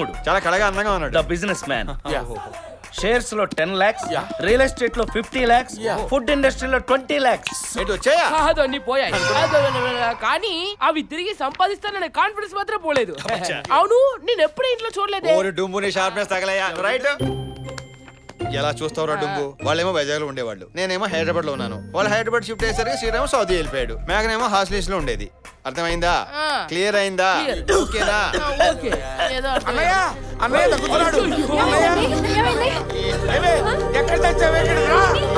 తమ్ముడు చాలా కళగా అందంగా ఉన్నాడు. The business man. షేర్స్ లో 10 lakhs, రియల్ ఎస్టేట్ లో 50 lakhs, ఫుడ్ ఇండస్ట్రీలో 20 lakhs. ఏంటి వచ్చాయా? కాదు అన్ని పోయాయి. కానీ అవి తిరిగి సంపాదిస్తాననే కాన్ఫిడెన్స్ మాత్రం పోలేదు. అవును, నేను ఎప్పుడు ఇంట్లో చూడలేదే. ఓరి డుంబుని షార్ప్నెస్ తగలయ్యా. రైట్. ఎలా చూస్తావురా డుంబు? వాళ్ళేమో వైజాగ్ లో ఉండేవాళ్ళు, నేనేమో హైదరాబాద్ లో ఉన్నాను. వాళ్ళు హైదరాబాద్ షిఫ్ట్ అయ్యేసరికి శ్రీరామ్ సౌదీ వెళ్ళిపోయాడు. మేఘనేమో హాస్టల్స్ లో ఉండేది. అర్థమైందా? క్లియర్ అయిందా? ఓకేనా? ఓకే, ఏదో అర్థం. అన్నయ్య అన్నయ్య తగ్గుతున్నాడు. ఎక్కడ తెచ్చావు?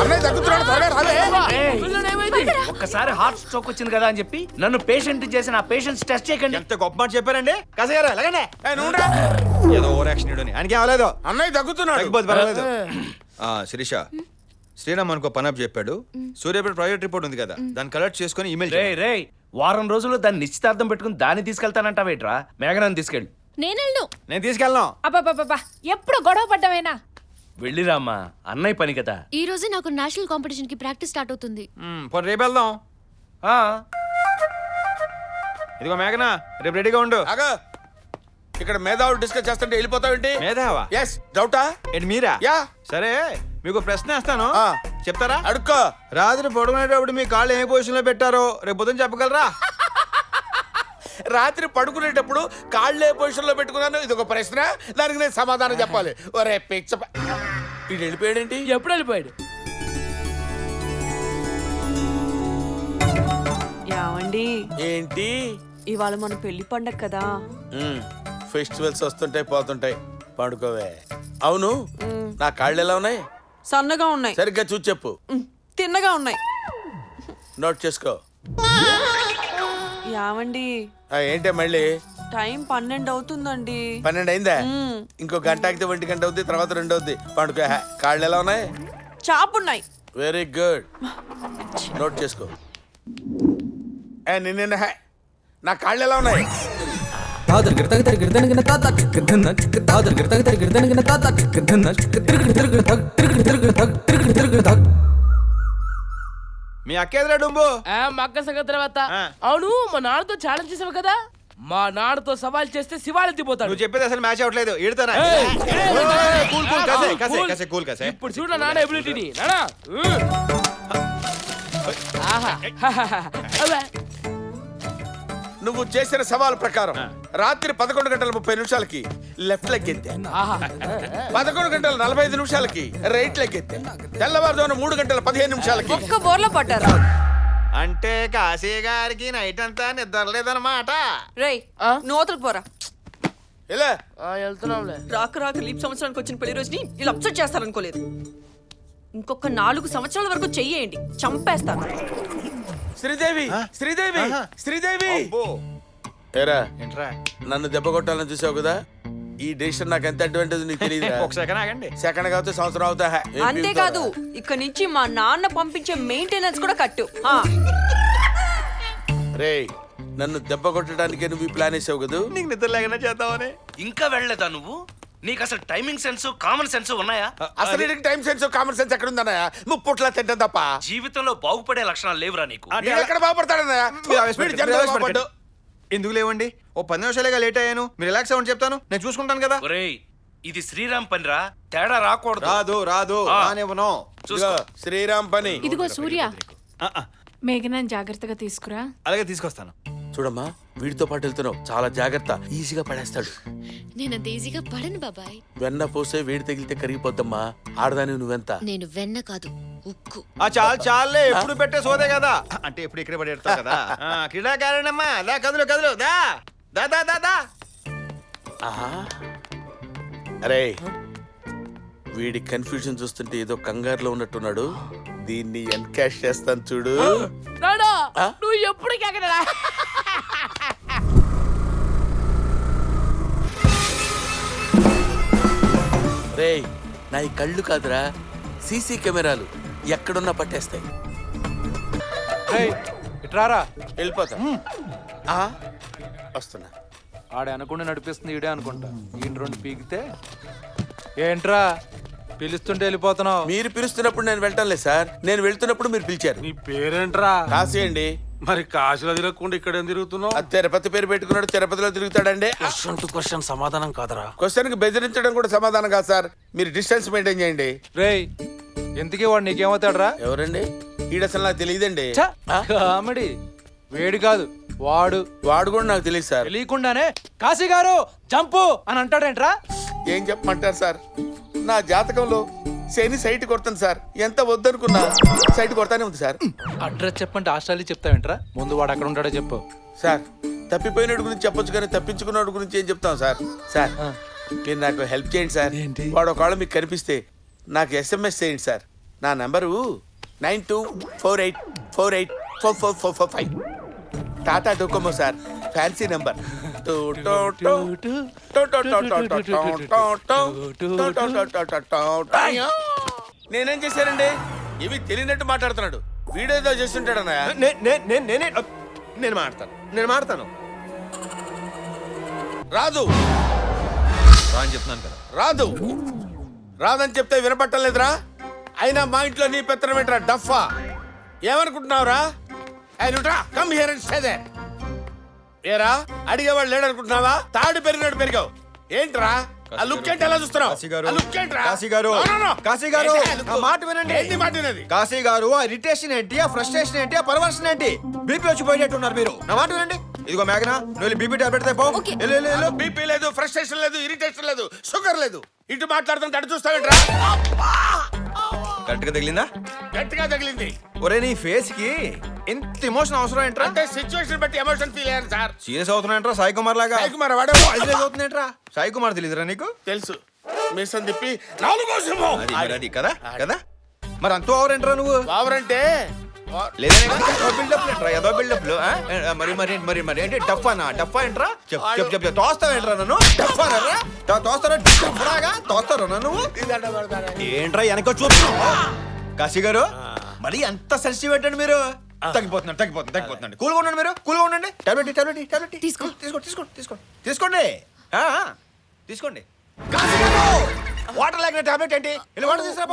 అన్నయ్య తగ్గుతున్నాడు. త్వరగా రాలే. పిల్లోడు ఏమైంది? ఒక్కసారి హార్ట్ స్ట్రోక్ వచ్చింది కదా అని చెప్పి నన్ను పేషెంట్ చేసిన ఆ పేషెంట్స్ టెస్ట్ చేయకండి. ఎంత గొప్ప మాట చెప్పారండి. కసగారు ఎలాగండి? నువ్వురా. ఏదో ఓవర్ యాక్షన్ ఇడని ఆయనకి అవ్వలేదు. అన్నయ్య తగ్గుతున్నాడు. తగ్గిపోతే పర్వాలేదు. శిరీష, శ్రీరామ్ మనకు పనప్ చెప్పాడు. సూర్యాపేట ప్రాజెక్ట్ రిపోర్ట్ ఉంది కదా, దాన్ని కలెక్ట్ చేసుకుని ఈమెయిల్ రే వారం రోజుల్లో దాన్ని నిశ్చితార్థం పెట్టుకుని దాన్ని తీసుకెళ్తానంటావేట్రా? మేఘనాన్ని తీసుకెళ్ళి. నేను తీసుకెళ్ళను. అబ్బా ఎప్పుడు గొడవ పడ్డావేనా? వెళ్ళిరామ్మా, అన్నయ్య పని కదా. ఈ రోజే నాకు నేషనల్ కాంపిటీషన్ కి ప్రాక్టీస్ స్టార్ట్ అవుతుంది. పోనీ రేపు వెళ్దాం. ఇదిగో మేఘనా, రేపు రెడీగా ఉండు. ఆగా, ఇక్కడ మేధావులు డిస్కస్ చేస్తుంటే వెళ్ళిపోతావేంటి? మేధావా? ఎస్. డౌటా? ఏంటి మీరా? యా. సరే, మీకు ప్రశ్న వేస్తాను, చెప్తారా? అడుక్కో. రాత్రి పడుకునేటప్పుడు మీ కాళ్ళు ఏ పొజిషన్ లో పెట్టారో రేపు పొద్దున చెప్పగలరా? రాత్రి పడుకునేటప్పుడు కాళ్ళు ఏ పొజిషన్ లో పెట్టుకున్నాను, ఇది ఒక ప్రశ్న, దానికి నేను సమాధానం చెప్పాలి. ఒరే పిచ్చ, వీడు వెళ్ళిపోయాడేంటి? ఎప్పుడు వెళ్ళిపోయాడు? యావండి, ఏంటి? ఇవాళ మన పెళ్లి పండగ కదా. ఫెస్టివల్స్ వస్తుంటాయి పోతుంటాయి, పడుకోవే. అవును, నా కాళ్ళు ఎలా ఉన్నాయి? సన్నగా ఉన్నాయి. సరిగ్గా చూసి చెప్పు. తిన్నగా ఉన్నాయి. నోట్ చేసుకో. యావండి, ఏంటే మళ్ళీ? టైం 12 అవుతుందండి. 12 అయిందా? ఇంకో గంట ఆగితే 1 గంట అవుద్ది, తర్వాత 2 అవుద్ది. పండుకో. కాళ్ళు ఎలా ఉన్నాయి? చాపున్నాయి. వెరీ గుడ్, నోట్ చేసుకో. నిన్న నా కాళ్ళు ఎలా ఉన్నాయి? మీ అక్కేదిరా డుంబు? మక్క సంగతి తర్వాత. అవును, మా నాన్నతో ఛాలెంజ్ చేసావు కదా, మా నాన్నతో సవాల్ చేస్తే శివాలెత్తిపోతాడు. నువ్వు చెప్పేది అసలు మ్యాచ్ అవ్వట్లేదు. ఈడతానా? ఇప్పుడు చూడ నాన్న ఎబిలిటీని. నానా నువ్వు చేసిన సవాల్ ప్రకారం రాత్రి 11 గంటల 30 నిమిషాలకి లెఫ్ట్ లెగ్ ఎత్తే, 11 గంటల 45 నిమిషాలకి రైట్ లెగ్ ఎత్తే, తెల్లవారుజామున 3 గంటల 15 నిమిషాలకి ఒక్క బోర్లో పడ్డారు. అంటే కాశీ గారికి నైట్ అంతా నిద్ర లేదన్నమాట. రేయ్, నూతలకు పోరా. ఎలా వెళ్తున్నాంలే. రాక లీప్ సంవత్సరానికి వచ్చిన పెళ్లి రోజుని ఇలా అప్సెట్ చేస్తారనుకోలేదు. ఇంకొక 4 సంవత్సరాల వరకు చెయ్యేయండి, చంపేస్తాను. శ్రీదేవి, శ్రీదేవి, శ్రీదేవి. ఏరా, నన్ను దెబ్బ కొట్టాలని చూసావు కదా, ఈ డెసిషన్ నాకు ఎంత అడ్వాంటేజ్ నీకు తెలియదు. ఒక సెకండ్ ఆగండి. సెకండ్ కావచ్చు, సంవత్సరం అవుతా. అంతేకాదు, ఇక్కడ నుంచి మా నాన్న పంపించే మెయింటెనెన్స్ కూడా కట్టు. రేయ్, నన్ను దెబ్బ కొట్టడానికి నువ్వు ఈ ప్లాన్ వేసావు కదా. నీకు నిద్ర లేకుండా చేద్దామని. ఇంకా వెళ్ళలేదా నువ్వు? నీకు అసలు టైమింగ్ సెన్స్, కామన్ సెన్స్ ఉన్నాయా? అసలు టైం సెన్స్, కామన్ సెన్స్ ఎక్కడ ఉందన్నయ్య? ముప్పుట్లా తింటాం తప్ప జీవితంలో బాగుపడే లక్షణాలు లేవురా నీకు. ఎక్కడ బాగుపడతాడన్నయ్య? ఎందుకు లేవండి? ఓ 10 నిమిషాలుగా లేట్ అయ్యాను. మీరు రిలాక్స్ అవ్వండి, చెప్తాను, నేను చూసుకుంటాను కదా. ఒరేయ్, ఇది శ్రీరామ్ పనిరా, తేడా రాకూడదు. రాదు రాదు రానివ్వను. శ్రీరామ్ పని. ఇదిగో సూర్య, మేఘనాన్ని జాగ్రత్తగా తీసుకురా. అలాగే తీసుకొస్తాను. చూడమ్మా, వీడితో పాటు వెళ్తున్నావు, చాలా జాగ్రత్త, ఈజీగా పడేస్తాడు. నేను అంత ఈజీగా పడను బాబాయ్. వెన్న పోసే వేడి తగిలితే కరిగిపోద్దమ్మా. ఆడదాని నువ్వెంత? నేను వెన్న కాదు, ఉక్కు. చాలు చాలే, ఎప్పుడు పెట్టే సోదే కదా. అంటే ఎప్పుడు ఇక్కడే పడేస్తావు కదా. క్రీడాకారణమ్మా, దా కదులు కదులు, దా దా దా దా దా. అరే, వీడి కన్ఫ్యూజన్ చూస్తుంటే ఏదో కంగారులో ఉన్నట్టున్నాడు. దీన్ని ఎన్కాష్ చేస్తాను చూడు. నువ్వు ఎప్పుడు కేకడా? రేయ్, నా ఈ కళ్ళు కాదురా, సీసీ కెమెరాలు ఎక్కడున్నా పట్టేస్తాయి. ఇట్రారా, వెళ్ళిపోతా. వస్తున్నా. ఆడే అనుకుంటే నడిపిస్తుంది, ఈడే అనుకుంటా. ఈయన 2 పీకితే ఏంట్రా పిలుస్తుంటే వెళ్ళిపోతున్నావు? మీరు పిలుస్తున్నప్పుడు నేను వెళ్ళటం లేదు సార్, నేను వెళ్తున్నప్పుడు మీరు పిలిచారు. నీ పేరేంట్రా? కాశీ అండి. మరి కాశీలో తిరగకుండా ఇక్కడ ఏం తిరుగుతున్నావు? ఆ తిరుపతి పేరు పెట్టుకున్నాడు, తిరుపతిలో తిరుగుతాడండి. క్వశ్చన్ టు క్వశ్చన్ సమాధానం కాదరా. క్వశ్చన్ కి బెదిరించడం కూడా సమాధానం కాదు సార్. మీరు డిస్టెన్స్ మెయింటైన్ చేయండి. రేయ్ ఎందుకే వాడు నీకేమవుతాడరా? ఎవరండి? ఈడు అసలు నాకు తెలియదండి. కామెడీ. వేడి కాదు వాడు. వాడు కూడా నాకు తెలియదు సార్. తెలియకుండానే కాశీ గారు జంపు అని అంటాడేంట్రా? ఏం చెప్పమంటారు సార్, నా జాతకంలో శని సైట్ కొడతాను సార్. ఎంత వద్దనుకున్నా సైట్ కొడతానే ఉంది సార్. అడ్రస్ చెప్పంటే ఆస్ట్రేలియా చెప్తావేంట్రా? ముందు వాడు అక్కడ ఉంటాడో చెప్పు. సార్ తప్పిపోయినోడి గురించి చెప్పొచ్చు కానీ తప్పించుకున్నోడి గురించి ఏం చెప్తాం సార్. సార్ మీరు నాకు హెల్ప్ చేయండి సార్. వాడు ఒకవేళ మీకు కనిపిస్తే నాకు SMS చేయండి సార్. నా number 9248484445. Tata Docomo sir, fancy number. నేనేం చేశానండి? ఇవి తెలియనట్టు మాట్లాడుతున్నాడు. వీడేదో చేస్తుంటాడన్నా. నేను మాడతాను రాదు అని చెప్తున్నాను కదా. రాదు రాదని చెప్తే వినపట్టలేదురా. అయినా మా ఇంట్లో నీ పెత్తనం ఏంట్రా డఫా? ఏమనుకుంటున్నావురా? Come here and stay there. ఏరా అడిగేవాళ్ళు లేడనుకుంటున్నావా? తాడు పెరిగినట్టు పెరిగావు ఏంట్రా? ఆ లుక్ ఏంటి ఎలా చూస్తున్నావు? కాశీ గారు, ఆ లుక్ ఏంట్రా? కాశీ గారు, No, no, no. కాశీ గారు, ఏంటి ఆ లుక్? నా మాట వినండి. ఏంటి మాట వినేది? కాశీ గారు, ఆ ఇరిటేషన్ ఏంటి, ఆ ఫ్రస్ట్రేషన్ ఏంటి, ఆ పర్వర్షన్ ఏంటి? బీపీ వచ్చిపోయినట్టున్నారు మీరు. నా మాట వినండి. ఇదిగో మేఘనా, నువ్వు బీపీ టాబ్లెట్ తెపో. నాకు బీపీ లేదు, ఫ్రస్ట్రేషన్ లేదు, ఇరిటేషన్ లేదు, షుగర్ లేదు. ఇటు మాట్లాడుతుంటే అటు చూస్తావేంట్రా? కరెక్ట్ గా తగిలిందా? గట్టిగా తగిలింది. ఒరే నీ ఫేస్ కి ఎంత ఎమోషన్ అవసరం ఏంట్రా? అంటే సిచ్యువేషన్ బట్టి ఎమోషన్ ఫీల్ అయ్యాను సార్. సీరియస్ అవుతున్నాయంట్రా సాయి కుమార్ లాగా? సాయి కుమార్ వాడే అవుతున్నాయంట్రా. సాయి కుమార్ తెలియదురా నీకు? తెలుసు. మీసం తిప్పి నాలుగో సింహం. అది మరి అది కదా కదా. మరి అంత ఓవర్ ఏంట్రా నువ్వు? బావరంటే లేదనే బిల్డప్ ఏంట్రా? ఏదో బిల్డప్ మరి మరి మరి మరి ఏంటి డఫానా? డఫా ఏంట్రా? చెప్పు తోస్తావేంట్రా నన్ను? డఫానరా? తోస్తారా? తోస్తారా నన్ను? ఏంట్రా వెనక చూస్తున్నావు? కాశీ గారు మరి ఎంత సెన్సిటివ్ ఏంటండి మీరు? తగ్గిపోతున్నాడు. కూల్గా ఉండండి మీరు, కూల్గా ఉండండి. టాబ్లెట్ తీసుకోండి. తీసుకోండి. వాటర్ లాగిన టాబ్లెట్ ఏంటి? వాటర్ తీసుకురా.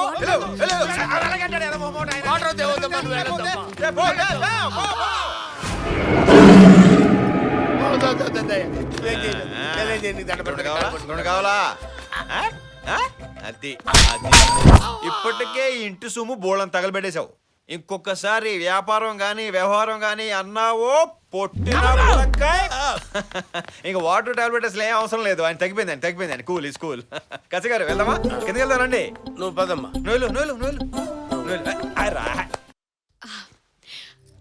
కావాలా? అది ఇప్పటికే ఇంటి సొమ్ము బోళ్ళని తగలబెట్టేశావు. ఇంకొకసారి వ్యాపారం గాని వ్యవహారం గాని అన్నావో పొట్టిన ఇంకా వాటర్ టాబ్లెట్ అసలు ఏం అవసరం లేదు. ఆయన తగ్గిపోయింది. కూల్. కసి గారు వెళ్దామా? కిందకి వెళ్దానండి. నువ్వు పదమ్మా. నోలు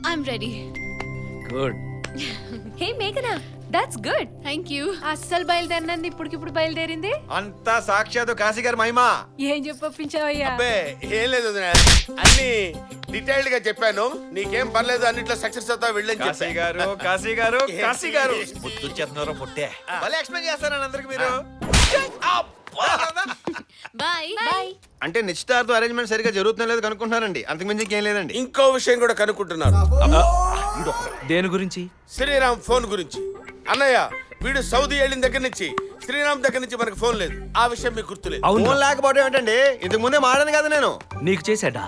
ఐఎమ్ రెడీ. గుడ్. హే మేఘనా, దట్స్ గుడ్. Thank you. అస్సలు బయలుదేరినంది ఇప్పటికిప్పుడు బయలుదేరింది. అంతా సాక్షాత్తు కాశీ గారు మహిమా. ఏం చెప్పొప్పించావయ్యా? అబ్బే ఏం లేదు వదినా. అన్ని డీటెయిల్డ్ గా చెప్పాను. నీకేం పర్లేదు, అన్నిట్లో సక్సెస్ అవుతావు వెళ్ళని కాశీ గారు ముద్దు చేస్తున్నారో పుట్టే మళ్ళీ ఎక్స్ప్లెయిన్ చేస్తారని అందరికి మీరు. బాయ్. అంటే నిశ్చితార్థం అరేంజ్మెంట్ సరిగా జరుగుతున్నా లేదు కనుక్కుంటున్నారండి. అంతకుమించి ఇంకేం లేదండి. ఇంకో విషయం కూడా కనుక్కుంటున్నారు. దేని గురించి? శ్రీరామ్ ఫోన్ గురించి. అన్నయ్య వీడు సౌదీ వెళ్ళిన దగ్గర నుంచి శ్రీరామ్ దగ్గర నుంచి మనకు ఫోన్ లేదు. ఆ విషయం మీకు గుర్తులేదు. ఫోన్ లేకపోవడం ఏంటండి? ఇంతకు ముందే మాడాను కదా నేను. నీకు చేశాడా?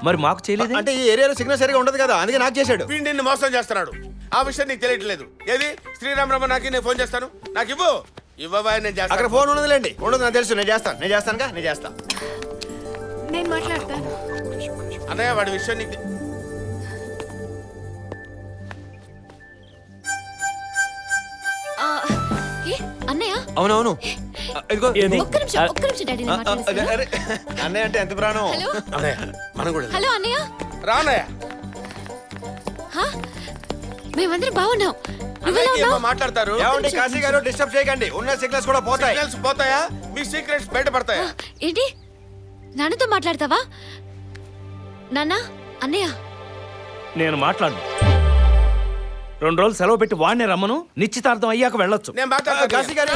మరి మాకు చేయలేదు. అంటే ఈ ఏరియాలో సిగ్నల్ సరిగా ఉండదు కదా, అందుకే నాకు చేశాడు. వీడు నిన్ను మోసం చేస్తున్నాడు. ఆ విషయం నీకు తెలియట్లేదు. ఏది శ్రీరామ్ రమ్మ నాకు నేను ఫోన్ చేస్తాను. నాకు ఇవ్వవా? నేను చేస్తాను. అక్కడ ఫోన్ ఉండదులేండి. ఉండదు నాకు తెలుసు. నేను చేస్తాను. నేను మాట్లాడతాను. అన్నయ్య వాడి విషయం నీకు అన్నయ్య అవునవును. ఒక్క నిమిషం డాడీ, నేను మాట్లాడేస్తాను. అన్నయ్య అంటే ఎంత ప్రాణం. హలో అన్నయ్య మనం కూడా హలో అన్నయ్య. రా అన్నయ్య. మేమందరం బాగున్నాం. నువ్వెలా అన్నయ్యకి ఏమో ఉన్నావు? మాట్లాడతారు. ఏమండి కాశీ గారు డిస్టర్బ్ చేయకండి. ఉన్న సిగ్నల్స్ కూడా పోతాయి. సిగ్నల్స్ పోతాయా? మీ సీక్రెట్స్ బయటపడతాయా? ఏంటి నాన్నతో మాట్లాడతావా? నాన్న అన్నయ్య నేను మాట్లాడు. 2 రోజులు సెలవు పెట్టి వాడినే రమ్మను. నిశ్చితార్థం అయ్యాక వెళ్ళొచ్చు. నేను మాట్లాడతాను. కాశీ గారు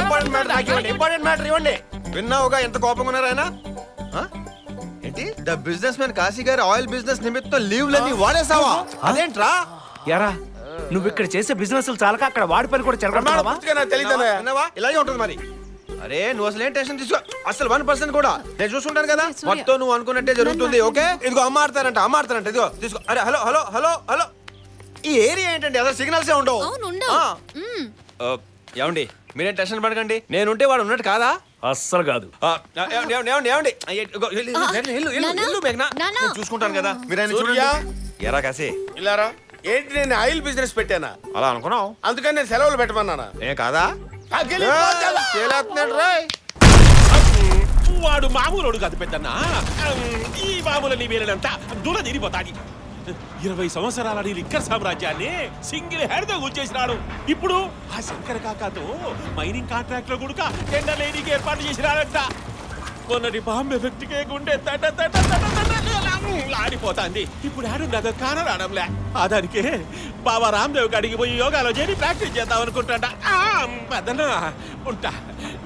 ఇంపార్టెంట్ మ్యాటర్ ఇవ్వండి. విన్నావుగా ఎంత కోపంగా ఉన్నారు ఆయన? ఏంటి ద బిజినెస్ మ్యాన్ కాశీ గారు ఆయిల్ బిజినెస్ నిమిత్తం లీవ్లన్నీ వాడేసావా? అదేంట్రా? ఎరా నువ్వు ఇక్కడ చేసే బిజినెస్ చాలక అక్కడ వాడి పని కూడా చెలగొడతావా? పూర్తిగా నాకు తెలియదు అన్నయ్య. విన్నావా? ఇలాగే ఉంటుంది మరి. అరే నువ్వు అసలు ఏం టెన్షన్ తీసుకో. అసలు 1% కూడా నేను చూసుకుంటాను కదా. మొత్తం నువ్వు అనుకున్నట్టే జరుగుతుంది. ఓకే ఇదిగో అమ్మ ఆడతారంట. ఇదిగో తీసుకో. అరే హలో ఈ ఏరియా ఏంటండి అసలు సిగ్నల్స్ ఉండవు అవును ఉండవు. ఆ. మ్మ్. ఏమండి మీరేం టెన్షన్ పడకండి నేనుంటే వాడు ఉన్నట్టు కాదా అస్సలు కాదు. ఏమండి నానా. చూసుకుంటాను కదా మీరు ఆయన సూర్య. చూడండి ఎరా కాసే ఇల్లారా ఏంటి నేను ఆయిల్ బిజినెస్ పెట్టానా అలా అనుకున్నావు అందుకని నేను సెలవులు పెట్టమన్నానా ఏ కాదా తగిలిపోతావా? తేలేస్తున్నాడు రోయ్. వాడు మామూలు కాదు పెద్దన్న ఈ మామూలని వేలనంతా దూర తిరిగిపోతాది 20 సంవత్సరాల నీ లిక్కర్ సామ్రాజ్యాన్ని సింగిల్ హెడ్ తో కూల్చేసినాడు ఇప్పుడు ఆ శంకర కాకాతో మైనింగ్ కాంట్రాక్ట్ లో కూడా టెండర్ లేడీకి ఏర్పాటు చేసినాడంట మొన్నటి బాంబే వ్యక్తికే గుండె తట తట తట తట ఆడిపోతాంది ఇప్పుడు ఆడు నాకు కానరాడంలే దానికే బాబా రామ్దేవ్ కాడికి పోయి యోగాలో చేరి ప్రాక్టీస్ చేద్దాం అనుకుంటాడ పెద్దనా ఉంటా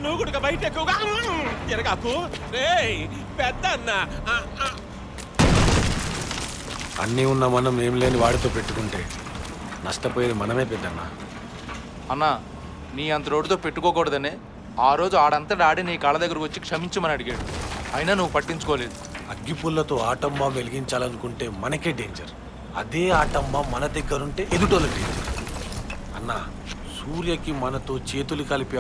నువ్వు కూడా బయట ఎక్కువగా తిరగాకు రేయ్ పెద్దన్న అన్నీ ఉన్న మనం ఏం లేని వాడితో పెట్టుకుంటే నష్టపోయేది మనమే పెద్దన్నా. అన్నా నీ అంత రోడ్డుతో పెట్టుకోకూడదనే ఆ రోజు ఆడంతటా ఆడి నీ కాళ్ళ దగ్గరకు వచ్చి క్షమించమని అడిగాడు అయినా నువ్వు పట్టించుకోలేదు. అగ్గిపుల్లతో ఆటం బాంబు వెలిగించాలనుకుంటే మనకే డేంజర్. అదే ఆటం బాంబు మన దగ్గరుంటే ఎదుటోళ్ళకి డేంజర్. అన్నా సూర్యకి మనతో చేతులు కలిపి